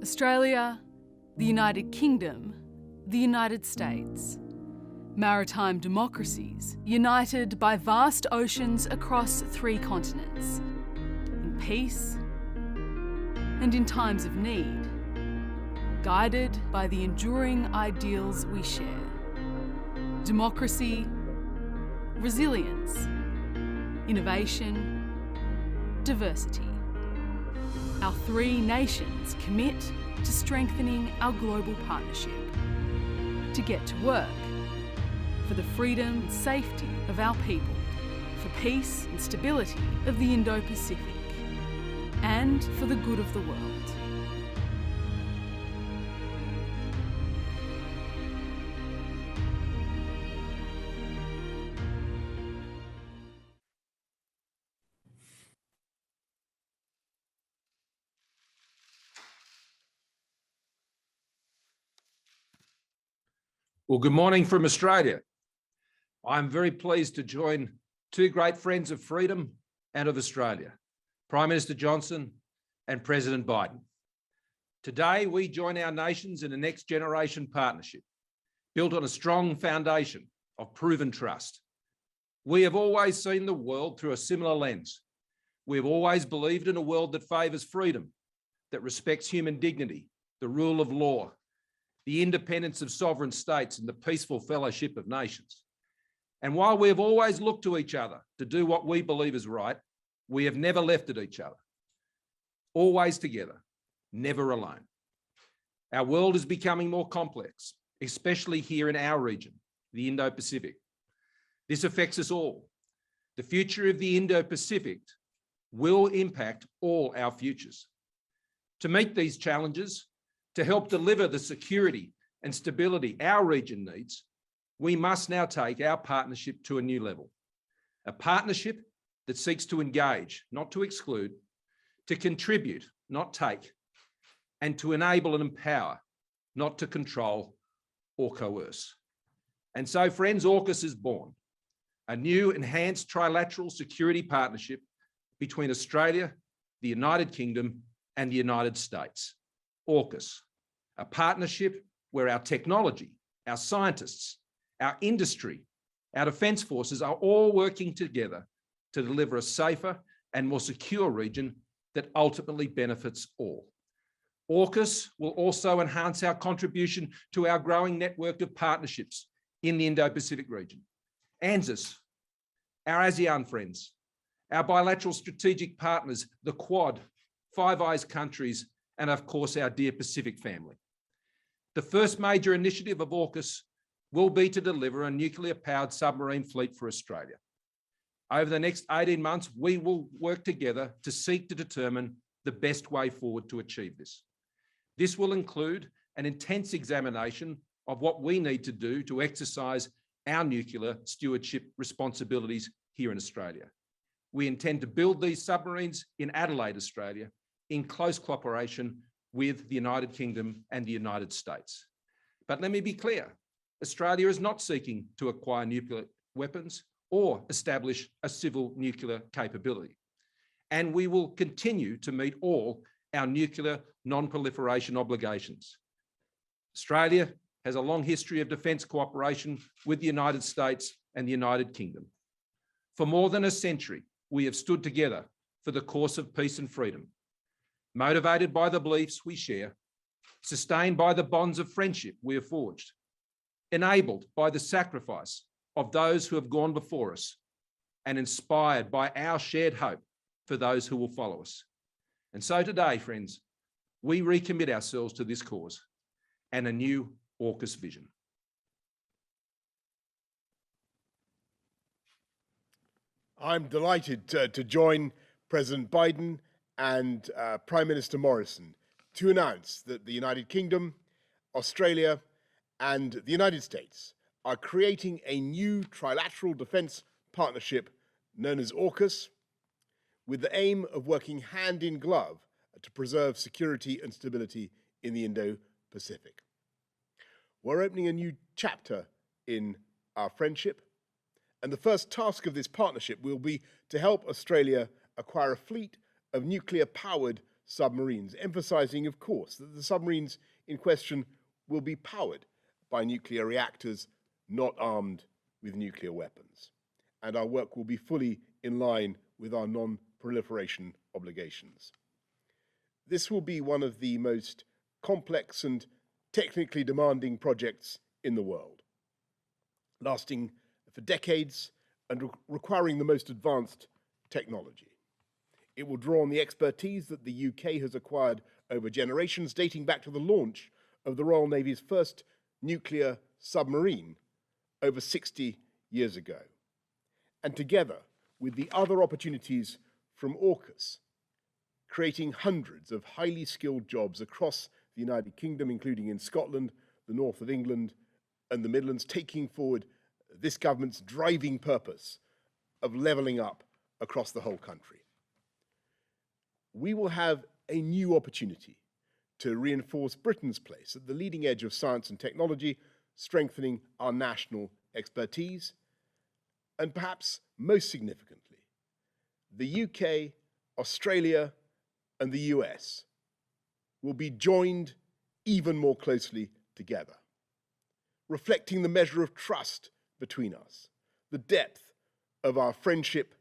Australia, the United Kingdom, the United States. Maritime democracies united by vast oceans across 3 continents, in peace and in times of need, guided by the enduring ideals we share: democracy, resilience, innovation, diversity. Our 3 nations commit to strengthening our global partnership, to get to work, for the freedom and safety of our people, for peace and stability of the Indo-Pacific, and for the good of the world. Well, good morning from Australia. I'm very pleased to join 2 great friends of freedom and of Australia, Prime Minister Johnson and President Biden. Today, we join our nations in a next generation partnership built on a strong foundation of proven trust. We have always seen the world through a similar lens. We have always believed in a world that favours freedom, that respects human dignity, the rule of law, the independence of sovereign states and the peaceful fellowship of nations. And while we have always looked to each other to do what we believe is right, we have never left at each other. Always together, never alone. Our world is becoming more complex, especially here in our region, the Indo-Pacific. This affects us all. The future of the Indo-Pacific will impact all our futures. To meet these challenges, to help deliver the security and stability our region needs, we must now take our partnership to a new level. A partnership that seeks to engage, not to exclude, to contribute, not take, and to enable and empower, not to control or coerce. And so, friends, AUKUS is born, a new enhanced trilateral security partnership between Australia, the United Kingdom, and the United States. AUKUS, a partnership where our technology, our scientists, our industry, our defence forces are all working together to deliver a safer and more secure region that ultimately benefits all. AUKUS will also enhance our contribution to our growing network of partnerships in the Indo-Pacific region. ANZUS, our ASEAN friends, our bilateral strategic partners, the Quad, Five Eyes countries, and of course, our dear Pacific family. The first major initiative of AUKUS will be to deliver a nuclear-powered submarine fleet for Australia. Over the next 18 months, we will work together to seek to determine the best way forward to achieve this. This will include an intense examination of what we need to do to exercise our nuclear stewardship responsibilities here in Australia. We intend to build these submarines in Adelaide, Australia, in close cooperation with the United Kingdom and the United States. But let me be clear, Australia is not seeking to acquire nuclear weapons or establish a civil nuclear capability. And we will continue to meet all our nuclear non-proliferation obligations. Australia has a long history of defence cooperation with the United States and the United Kingdom. For more than a century, we have stood together for the cause of peace and freedom, motivated by the beliefs we share, sustained by the bonds of friendship we have forged, enabled by the sacrifice of those who have gone before us, and inspired by our shared hope for those who will follow us. And so today, friends, we recommit ourselves to this cause and a new AUKUS vision. I'm delighted to join President Biden and Prime Minister Morrison to announce that the United Kingdom, Australia, and the United States are creating a new trilateral defence partnership known as AUKUS, with the aim of working hand in glove to preserve security and stability in the Indo-Pacific. We're opening a new chapter in our friendship, and the first task of this partnership will be to help Australia acquire a fleet of nuclear-powered submarines, emphasizing, of course, that the submarines in question will be powered by nuclear reactors not armed with nuclear weapons. And our work will be fully in line with our non-proliferation obligations. This will be one of the most complex and technically demanding projects in the world, lasting for decades and requiring the most advanced technology. It will draw on the expertise that the UK has acquired over generations, dating back to the launch of the Royal Navy's first nuclear submarine over 60 years ago. And together with the other opportunities from AUKUS, creating hundreds of highly skilled jobs across the United Kingdom, including in Scotland, the north of England, and the Midlands, taking forward this government's driving purpose of levelling up across the whole country. We will have a new opportunity to reinforce Britain's place at the leading edge of science and technology, strengthening our national expertise, and perhaps most significantly, the UK, Australia, and the US will be joined even more closely together, reflecting the measure of trust between us, the depth of our friendship,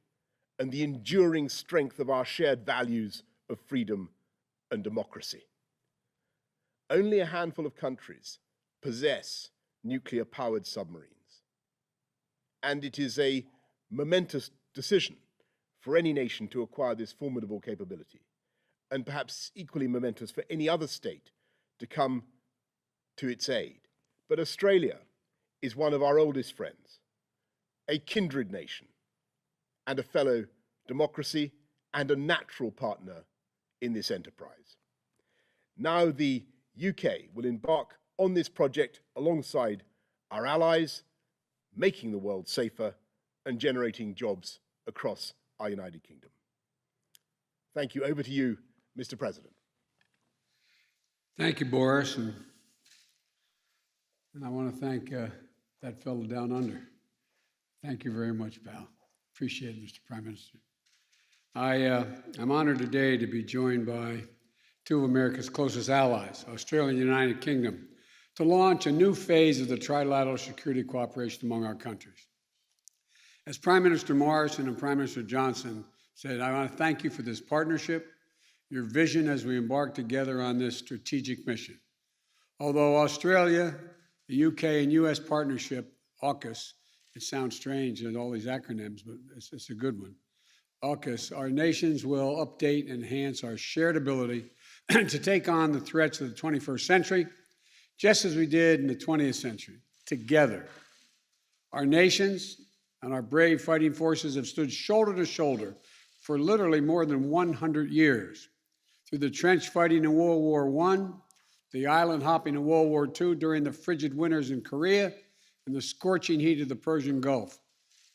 and the enduring strength of our shared values of freedom and democracy. Only a handful of countries possess nuclear-powered submarines, and it is a momentous decision for any nation to acquire this formidable capability, and perhaps equally momentous for any other state to come to its aid. But Australia is one of our oldest friends, a kindred nation, and a fellow democracy, and a natural partner in this enterprise. Now the UK will embark on this project alongside our allies, making the world safer and generating jobs across our United Kingdom. Thank you. Over to you, Mr. President. Thank you, Boris. And I want to thank that fellow down under. Thank you very much, pal. Appreciate it, Mr. Prime Minister. I'm honored today to be joined by two of America's closest allies, Australia and the United Kingdom, to launch a new phase of the trilateral security cooperation among our countries. As Prime Minister Morrison and Prime Minister Johnson said, I want to thank you for this partnership, your vision as we embark together on this strategic mission. Although Australia, the UK, and US partnership, AUKUS, it sounds strange in all these acronyms, but it's a good one. AUKUS, our nations will update and enhance our shared ability to take on the threats of the 21st century, just as we did in the 20th century, together. Our nations and our brave fighting forces have stood shoulder to shoulder for literally more than 100 years. Through the trench fighting in World War I, the island hopping in World War II during the frigid winters in Korea, and the scorching heat of the Persian Gulf.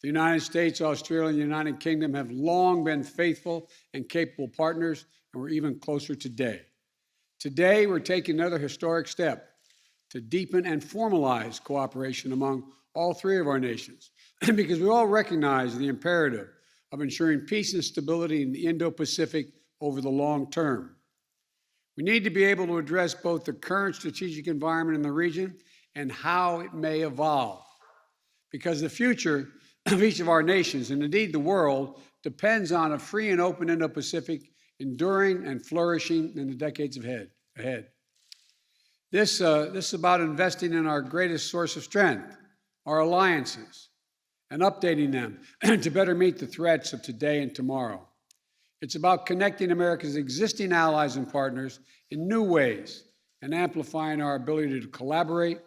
The United States, Australia, and the United Kingdom have long been faithful and capable partners, and we're even closer today. Today, we're taking another historic step to deepen and formalize cooperation among all three of our nations, because we all recognize the imperative of ensuring peace and stability in the Indo-Pacific over the long term. We need to be able to address both the current strategic environment in the region and how it may evolve, because the future of each of our nations, and indeed the world, depends on a free and open Indo-Pacific enduring and flourishing in the decades ahead. This is about investing in our greatest source of strength, our alliances, and updating them to better meet the threats of today and tomorrow. It's about connecting America's existing allies and partners in new ways and amplifying our ability to collaborate,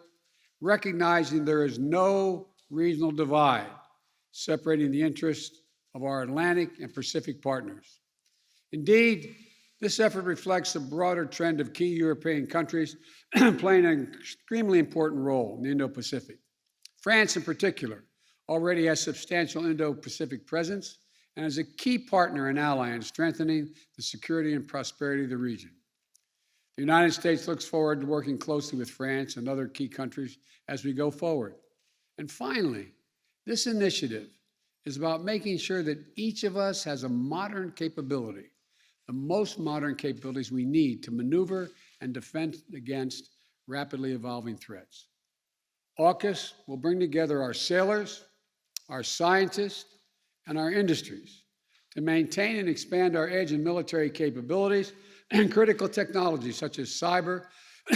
recognizing there is no regional divide separating the interests of our Atlantic and Pacific partners. Indeed, this effort reflects a broader trend of key European countries playing an extremely important role in the Indo-Pacific. France, in particular, already has substantial Indo-Pacific presence and is a key partner and ally in strengthening the security and prosperity of the region. The United States looks forward to working closely with France and other key countries as we go forward. And finally, this initiative is about making sure that each of us has a modern capability the most modern capabilities we need to maneuver and defend against rapidly evolving threats. AUKUS will bring together our sailors, our scientists, and our industries to maintain and expand our edge and military capabilities and critical technologies such as cyber,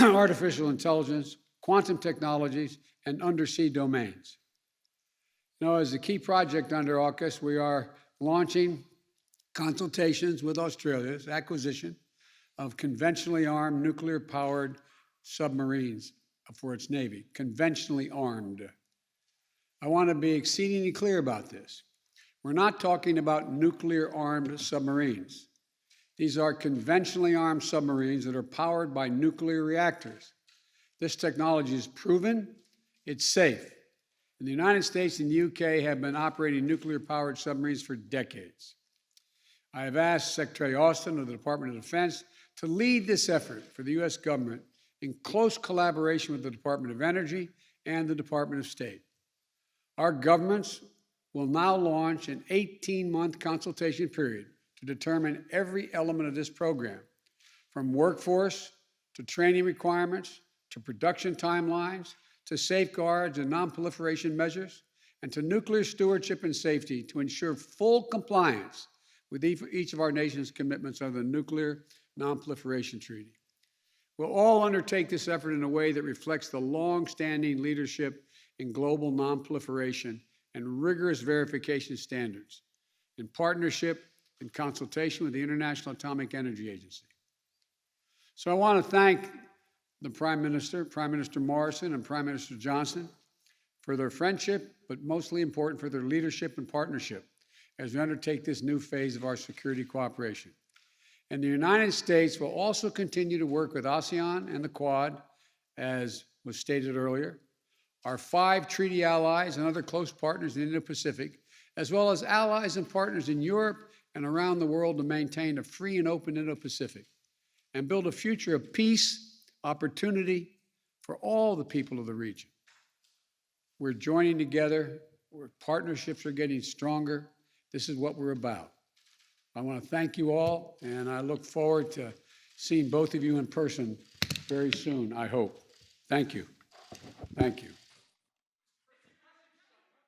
artificial intelligence, quantum technologies, and undersea domains. Now, as a key project under AUKUS, we are launching consultations with Australia's acquisition of conventionally armed nuclear-powered submarines for its Navy, conventionally armed. I want to be exceedingly clear about this. We're not talking about nuclear-armed submarines. These are conventionally armed submarines that are powered by nuclear reactors. This technology is proven, it's safe. And the United States and the UK have been operating nuclear-powered submarines for decades. I have asked Secretary Austin of the Department of Defense to lead this effort for the U.S. government in close collaboration with the Department of Energy and the Department of State. Our governments will now launch an 18-month consultation period to determine every element of this program, from workforce to training requirements to production timelines to safeguards and non-proliferation measures and to nuclear stewardship and safety to ensure full compliance with each of our nation's commitments under the Nuclear Non-Proliferation Treaty. We'll all undertake this effort in a way that reflects the long-standing leadership in global non-proliferation and rigorous verification standards in partnership and consultation with the International Atomic Energy Agency. So I want to thank the Prime Minister Morrison and Prime Minister Johnson for their friendship, but mostly important for their leadership and partnership as we undertake this new phase of our security cooperation. And the United States will also continue to work with ASEAN and the Quad, as was stated earlier, our 5 treaty allies and other close partners in the Indo-Pacific, as well as allies and partners in Europe and around the world to maintain a free and open Indo-Pacific and build a future of peace, opportunity for all the people of the region. We're joining together, where partnerships are getting stronger. This is what we're about. I want to thank you all, and I look forward to seeing both of you in person very soon, I hope. Thank you. Thank you.